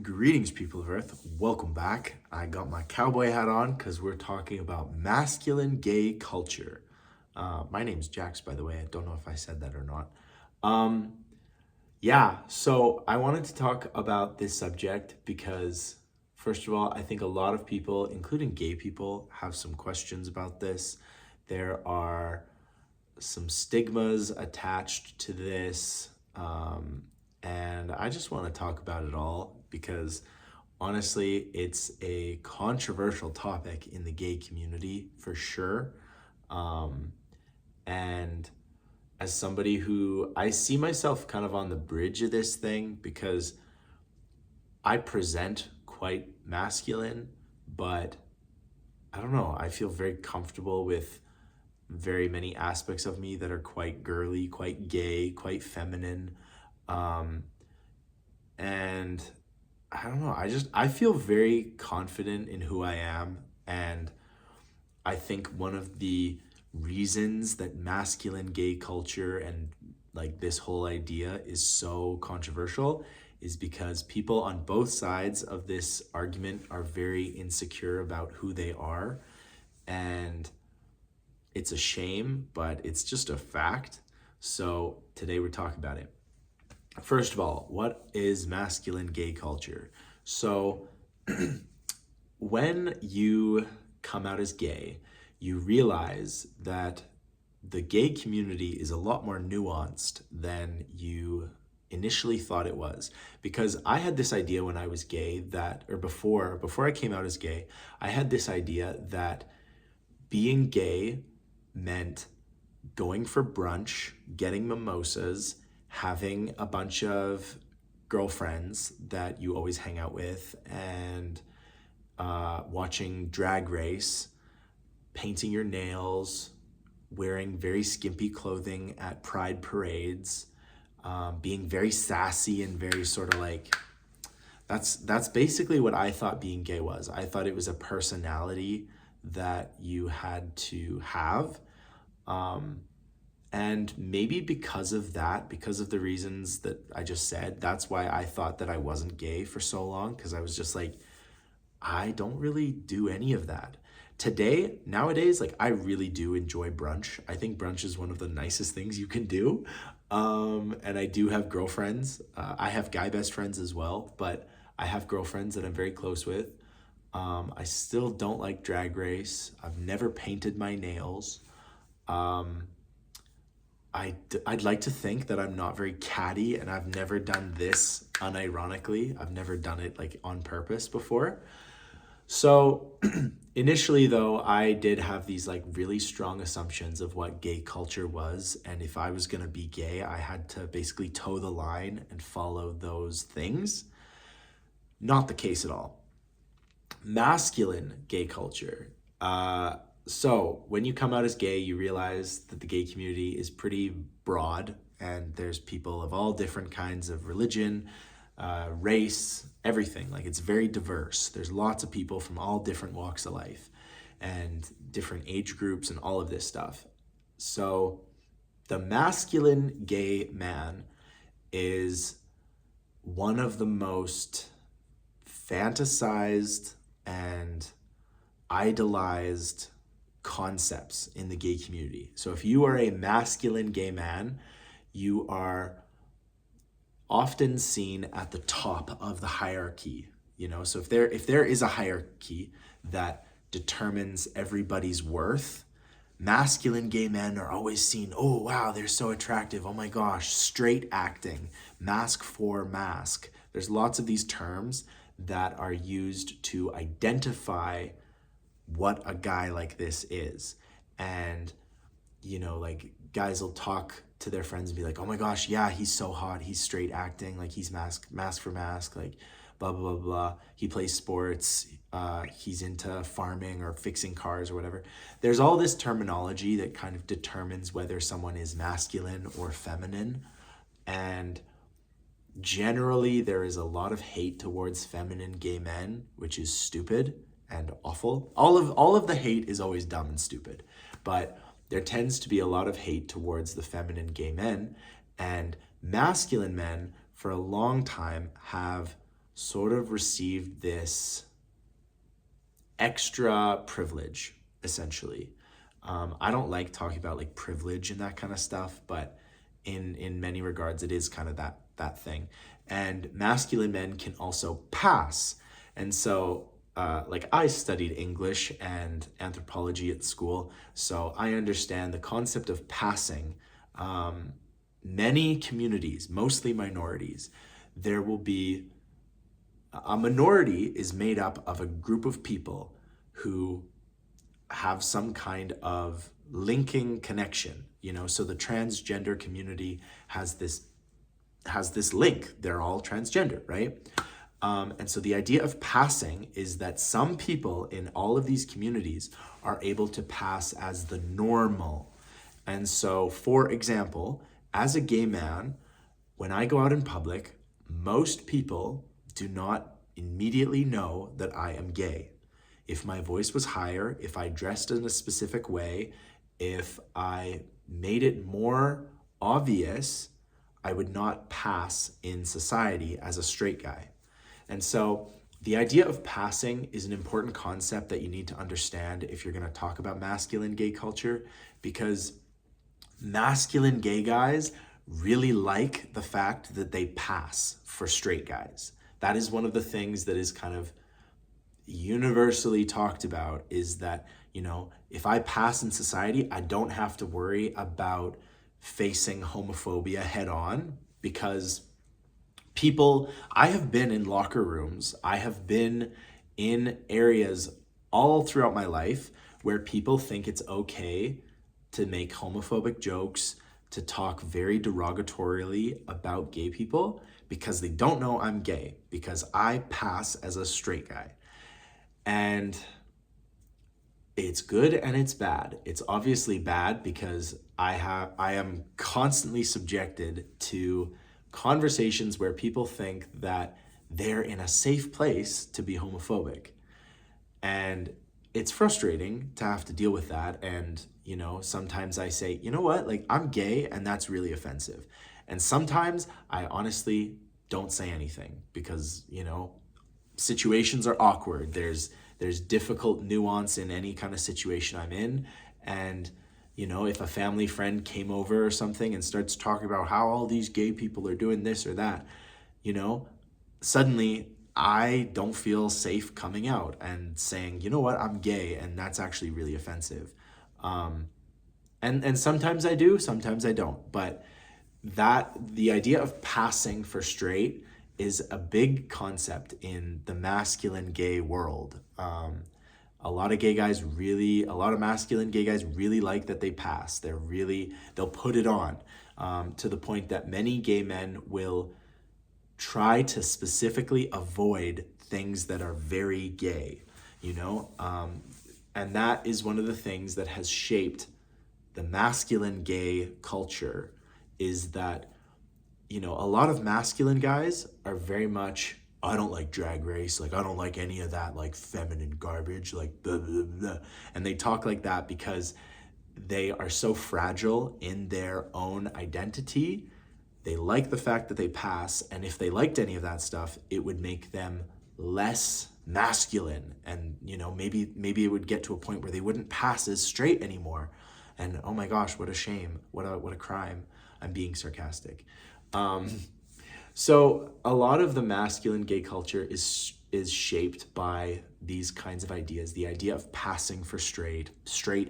Greetings, people of Earth. Welcome back. I got my cowboy hat on because we're talking about masculine gay culture. My name's Jax, by the way. I don't know if I said that or not. Um, so I wanted to talk about this subject because, first of all, I think a lot of people, including gay people, have some questions about this. There are some stigmas attached to this. And I just want to talk about it all because honestly, it's a controversial topic in the gay community for sure. Um, and as somebody who I see myself kind of on the bridge of this thing because I present quite masculine, but I don't know, I feel very comfortable with very many aspects of me that are quite girly, quite gay, quite feminine. Um, and I don't know, I feel very confident in who I am. And I think one of the reasons that masculine gay culture and like this whole idea is so controversial is because people on both sides of this argument are very insecure about who they are. And it's a shame, but it's just a fact. So today we're talking about it. First of all, what is masculine gay culture? So when you come out as gay, you realize that the gay community is a lot more nuanced than you initially thought it was. Because I had this idea when I was gay that, or before I came out as gay, I had this idea that being gay meant going for brunch, getting mimosas, having a bunch of girlfriends that you always hang out with, and watching Drag Race, painting your nails, wearing very skimpy clothing at pride parades, being very sassy and very sort of like, that's basically what I thought being gay was. I thought it was a personality that you had to have. And maybe because of that, because of the reasons that I just said, that's why I thought that I wasn't gay for so long, because I was just like, I don't really do any of that. Nowadays, like I really do enjoy brunch. I think brunch is one of the nicest things you can do. And I do have girlfriends. I have guy best friends as well, but I have girlfriends that I'm very close with. I still don't like Drag Race. I've never painted my nails. I'd like to think that I'm not very catty, and I've never done this unironically. I've never done it like on purpose before. So initially though, I did have these like really strong assumptions of what gay culture was. And if I was gonna be gay, I had to basically toe the line and follow those things. Not the case at all. Masculine gay culture. So when you come out as gay, you realize that the gay community is pretty broad, and there's people of all different kinds of religion, race, everything. Like it's very diverse. There's lots of people from all different walks of life and different age groups and all of this stuff. So the masculine gay man is one of the most fantasized and idolized concepts in the gay community. So if you are a masculine gay man, you are often seen at the top of the hierarchy. So if there is a hierarchy that determines everybody's worth, masculine gay men are always seen, oh wow, they're so attractive, oh my gosh, straight acting, Masc for Masc. There's lots of these terms that are used to identify what a guy like this is. And like guys will talk to their friends and be like, oh my gosh, yeah, he's so hot, he's straight acting, like he's Masc for Masc, like blah blah blah blah, he plays sports, he's into farming or fixing cars or whatever. There's all this terminology that kind of determines whether someone is masculine or feminine. And generally there is a lot of hate towards feminine gay men, which is stupid and awful. All of the hate is always dumb and stupid, but there tends to be a lot of hate towards the feminine gay men. And masculine men for a long time have sort of received this extra privilege, essentially. I don't like talking about like privilege and that kind of stuff, but in many regards, it is kind of that thing. And masculine men can also pass. And so, like I studied English and anthropology at school, so I understand the concept of passing. Many communities, mostly minorities, there will be a minority is made up of a group of people who have some kind of linking connection, so the transgender community has this link. They're all transgender, right? And so the idea of passing is that some people in all of these communities are able to pass as the normal. And so, for example, as a gay man, when I go out in public, most people do not immediately know that I am gay. If my voice was higher, if I dressed in a specific way, if I made it more obvious, I would not pass in society as a straight guy. And so the idea of passing is an important concept that you need to understand if you're going to talk about masculine gay culture, because masculine gay guys really like the fact that they pass for straight guys. That is one of the things that is kind of universally talked about, is that, if I pass in society, I don't have to worry about facing homophobia head on, because I have been in locker rooms, I have been in areas all throughout my life where people think it's okay to make homophobic jokes, to talk very derogatorily about gay people, because they don't know I'm gay, because I pass as a straight guy. And it's good and it's bad. It's obviously bad because I am constantly subjected to conversations where people think that they're in a safe place to be homophobic. And it's frustrating to have to deal with that. And, sometimes I say, you know what, like, I'm gay, and that's really offensive. And sometimes I honestly don't say anything because, situations are awkward. There's difficult nuance in any kind of situation I'm in. And, if a family friend came over or something and starts talking about how all these gay people are doing this or that, suddenly I don't feel safe coming out and saying, you know what, I'm gay, and that's actually really offensive. And sometimes I do, sometimes I don't. But the idea of passing for straight is a big concept in the masculine gay world. A lot of masculine gay guys really like that they pass. They'll put it on, to the point that many gay men will try to specifically avoid things that are very gay, and that is one of the things that has shaped the masculine gay culture, is that, a lot of masculine guys are very much, I don't like Drag Race, like I don't like any of that like feminine garbage, like blah, blah, blah. And they talk like that because they are so fragile in their own identity. They like the fact that they pass, and if they liked any of that stuff, it would make them less masculine. And maybe it would get to a point where they wouldn't pass as straight anymore. And oh my gosh, what a shame, what a crime. I'm being sarcastic. So a lot of the masculine gay culture is shaped by these kinds of ideas. The idea of passing for straight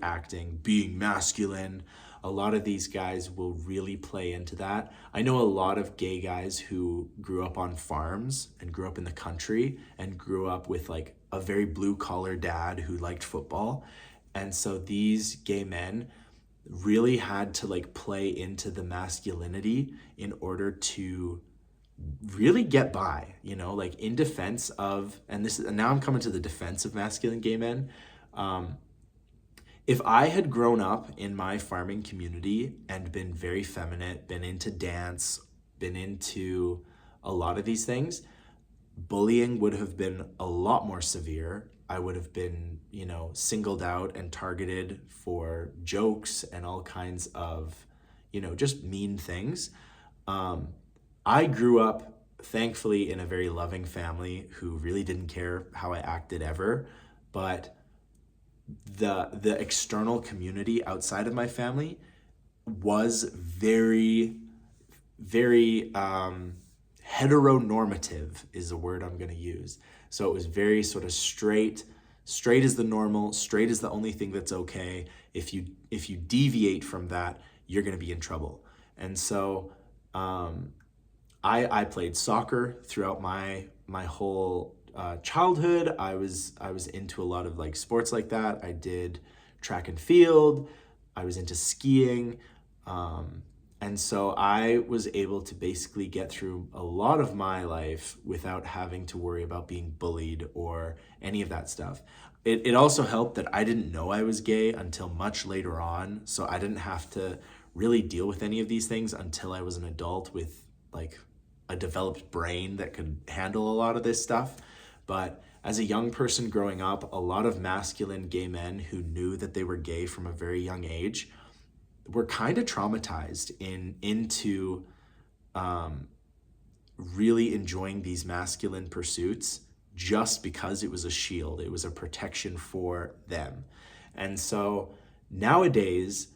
acting, being masculine. A lot of these guys will really play into that. I know a lot of gay guys who grew up on farms and grew up in the country and grew up with like a very blue collar dad who liked football. And so these gay men really had to like play into the masculinity in order to really get by, like in defense of, and now I'm coming to the defense of masculine gay men. If I had grown up in my farming community and been very feminine, been into dance, been into a lot of these things, bullying would have been a lot more severe. I would have been, singled out and targeted for jokes and all kinds of, just mean things. I grew up thankfully in a very loving family who really didn't care how I acted ever, but the external community outside of my family was very heteronormative is the word I'm going to use. So it was very sort of straight is the normal, straight is the only thing that's okay. If you deviate from that, you're going to be in trouble. And so I played soccer throughout my whole childhood. I was into a lot of like sports like that. I did track and field. I was into skiing. And so I was able to basically get through a lot of my life without having to worry about being bullied or any of that stuff. It also helped that I didn't know I was gay until much later on. So I didn't have to really deal with any of these things until I was an adult with like a developed brain that could handle a lot of this stuff. But as a young person growing up, a lot of masculine gay men who knew that they were gay from a very young age were kind of traumatized into really enjoying these masculine pursuits just because it was a shield. It was a protection for them. And so nowadays,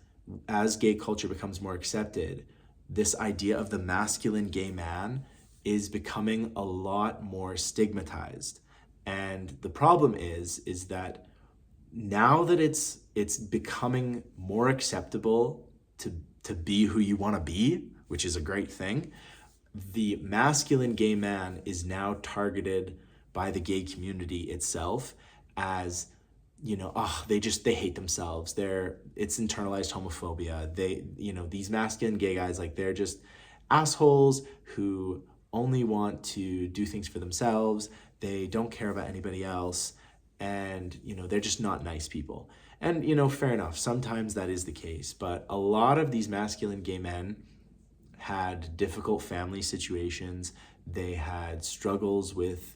as gay culture becomes more accepted, this idea of the masculine gay man is becoming a lot more stigmatized. And the problem is that now that it's becoming more acceptable to be who you want to be, which is a great thing, the masculine gay man is now targeted by the gay community itself as, they hate themselves. It's internalized homophobia. These masculine gay guys, like, they're just assholes who only want to do things for themselves. They don't care about anybody else. And, they're just not nice people. And, fair enough. Sometimes that is the case. But a lot of these masculine gay men had difficult family situations. They had struggles with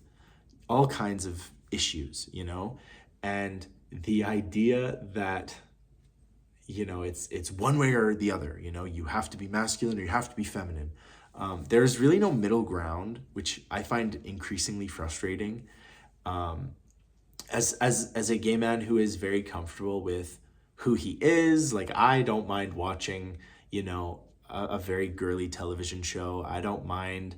all kinds of issues, and the idea that, it's one way or the other, you have to be masculine or you have to be feminine. There's really no middle ground, which I find increasingly frustrating. As a gay man who is very comfortable with who he is, like, I don't mind watching, a very girly television show. I don't mind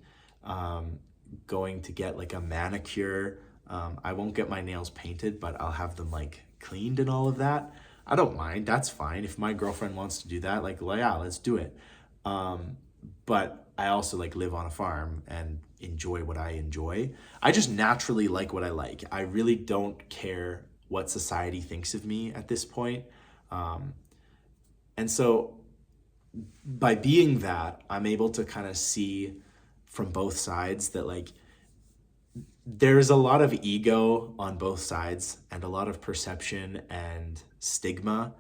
going to get like a manicure. I won't get my nails painted, but I'll have them like cleaned and all of that. I don't mind. That's fine. If my girlfriend wants to do that, like, well, yeah, let's do it. But I also like live on a farm and enjoy what I enjoy. I just naturally like what I like. I really don't care what society thinks of me at this point. And so by being that, I'm able to kind of see from both sides that, like, there's a lot of ego on both sides and a lot of perception and stigma.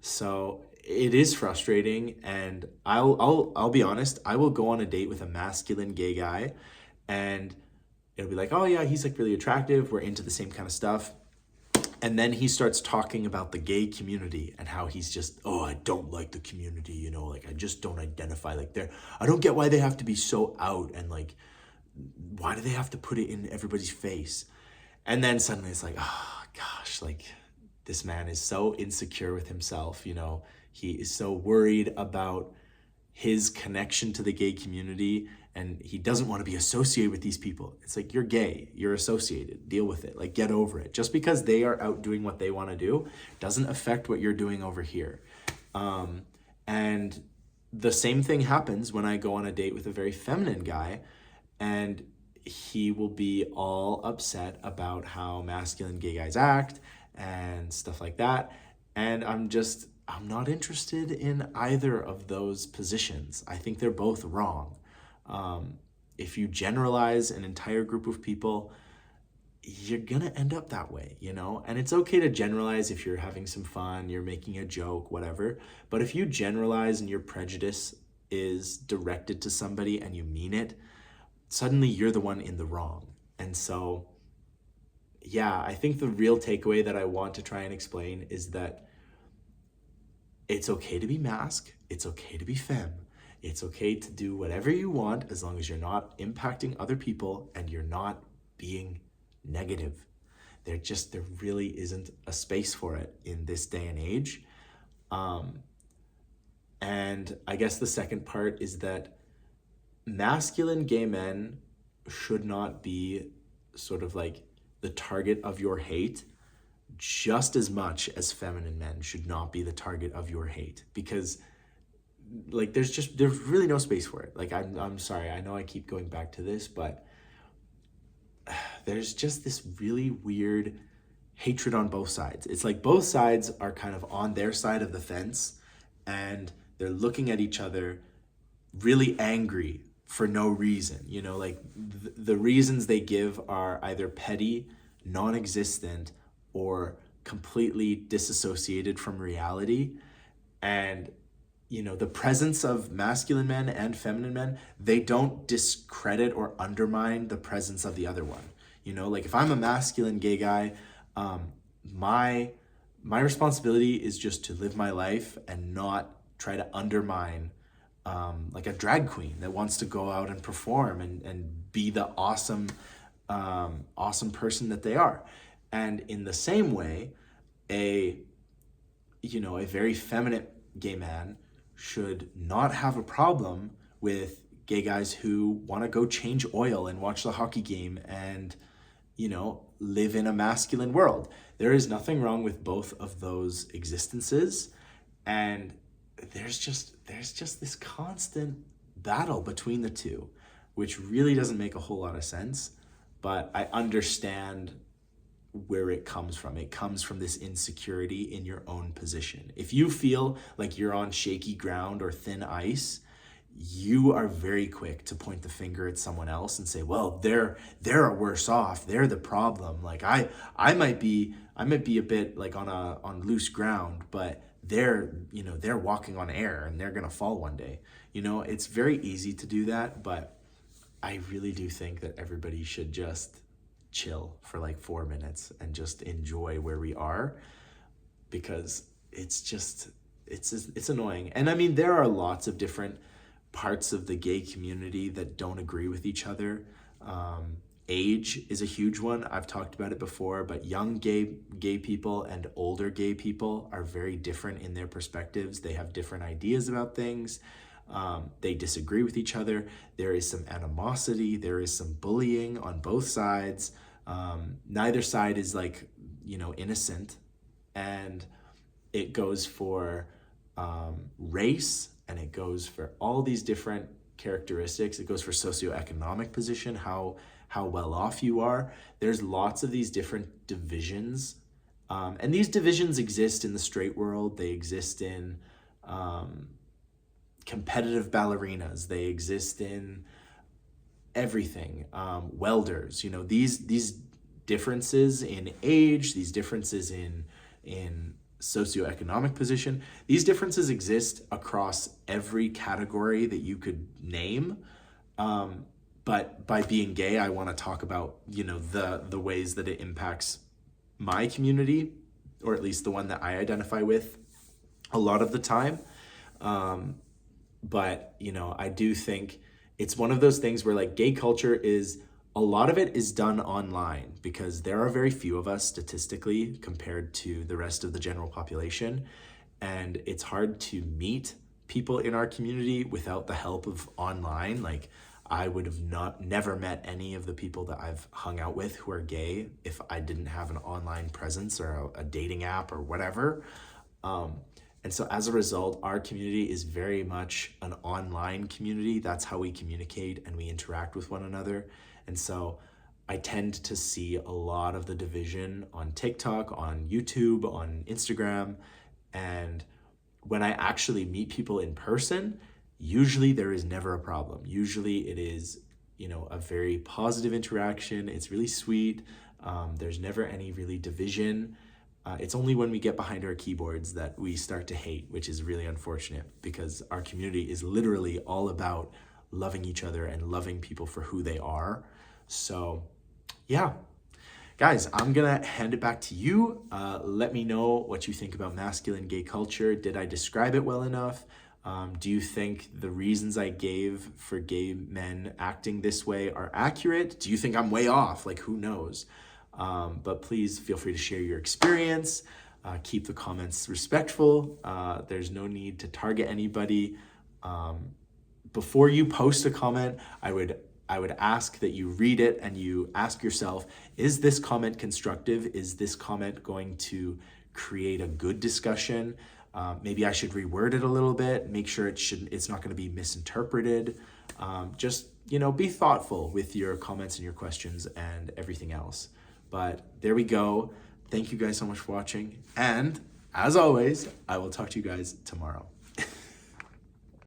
So it is frustrating, and I'll be honest, I will go on a date with a masculine gay guy and it'll be like, oh yeah, he's like really attractive, we're into the same kind of stuff. And then he starts talking about the gay community and how he's just, oh, I don't like the community, like, I just don't identify, like, I don't get why they have to be so out, and like, why do they have to put it in everybody's face? And then suddenly it's like, oh gosh, like, this man is so insecure with himself, he is so worried about his connection to the gay community, and he doesn't want to be associated with these people. It's like, you're gay, you're associated, deal with it, like, get over it. Just because they are out doing what they want to do doesn't affect what you're doing over here. And the same thing happens when I go on a date with a very feminine guy, and he will be all upset about how masculine gay guys act and stuff like that. And I'm not interested in either of those positions. I think they're both wrong. If you generalize an entire group of people, you're gonna end up that way, And it's okay to generalize if you're having some fun, you're making a joke, whatever. But if you generalize and your prejudice is directed to somebody and you mean it, suddenly you're the one in the wrong. And so, yeah, I think the real takeaway that I want to try and explain is that it's okay to be Masc, it's okay to be femme, It's okay to do whatever you want as long as you're not impacting other people and you're not being negative. There really isn't a space for it in this day and age. Um, and I guess the second part is that masculine gay men should not be sort of like the target of your hate, just as much as feminine men should not be the target of your hate, because like there's really no space for it. Like I'm sorry, I know I keep going back to this, but there's just this really weird hatred on both sides. It's like both sides are kind of on their side of the fence and they're looking at each other really angry for no reason. You know, like the reasons they give are either petty, non-existent, or completely disassociated from reality. And you know, the presence of masculine men and feminine men, they don't discredit or undermine the presence of the other one. You know, like if I'm a masculine gay guy, um, my my responsibility is just to live my life and not try to undermine like a drag queen that wants to go out and perform and be the awesome person that they are. And in the same way, a a very feminine gay man should not have a problem with gay guys who want to go change oil and watch the hockey game and live in a masculine world. There is nothing wrong with both of those existences, and there's just this constant battle between the two, which really doesn't make a whole lot of sense, but I understand where it comes from. It comes from this insecurity in your own position. If you feel like you're on shaky ground or thin ice, you are very quick to point the finger at someone else and say, well, they're worse off. They're the problem. Like I might be a bit like on loose ground, but they're walking on air and they're gonna fall one day. It's very easy to do that, but I really do think that everybody should just chill for like 4 minutes and just enjoy where we are, because it's annoying. And I mean, there are lots of different parts of the gay community that don't agree with each other. Age is a huge one. I've talked about it before, but young gay people and older gay people are very different in their perspectives. They have different ideas about things. They disagree with each other. There is some animosity. There is some bullying on both sides. Neither side is like, innocent. And it goes for race, and it goes for all these different characteristics. It goes for socioeconomic position, how well off you are. There's lots of these different divisions. And these divisions exist in the straight world. They exist in competitive ballerinas. They exist in everything. Welders, these differences in age, these differences in socioeconomic position, these differences exist across every category that you could name. But by being gay, I want to talk about, the ways that it impacts my community, or at least the one that I identify with a lot of the time. But, I do think it's one of those things where like gay culture a lot of it is done online, because there are very few of us statistically compared to the rest of the general population. And it's hard to meet people in our community without the help of online. Like I would have never met any of the people that I've hung out with who are gay if I didn't have an online presence or a dating app or whatever. And so as a result, our community is very much an online community. That's how we communicate and we interact with one another. And so I tend to see a lot of the division on TikTok, on YouTube, on Instagram. And when I actually meet people in person, usually there is never a problem. Usually it is, a very positive interaction. It's really sweet. There's never any really division. It's only when we get behind our keyboards that we start to hate, which is really unfortunate, because our community is literally all about loving each other and loving people for who they are. So yeah, guys, I'm gonna hand it back to you. Let me know what you think about masculine gay culture. Did I describe it well enough? Do you think the reasons I gave for gay men acting this way are accurate? Do you think I'm way off? Like, who knows? But please feel free to share your experience. Keep the comments respectful. There's no need to target anybody. Before you post a comment, I would ask that you read it and you ask yourself, is this comment constructive? Is this comment going to create a good discussion? Maybe I should reword it a little bit, make sure it's not going to be misinterpreted. Just, be thoughtful with your comments and your questions and everything else. But there we go. Thank you guys so much for watching. And as always, I will talk to you guys tomorrow.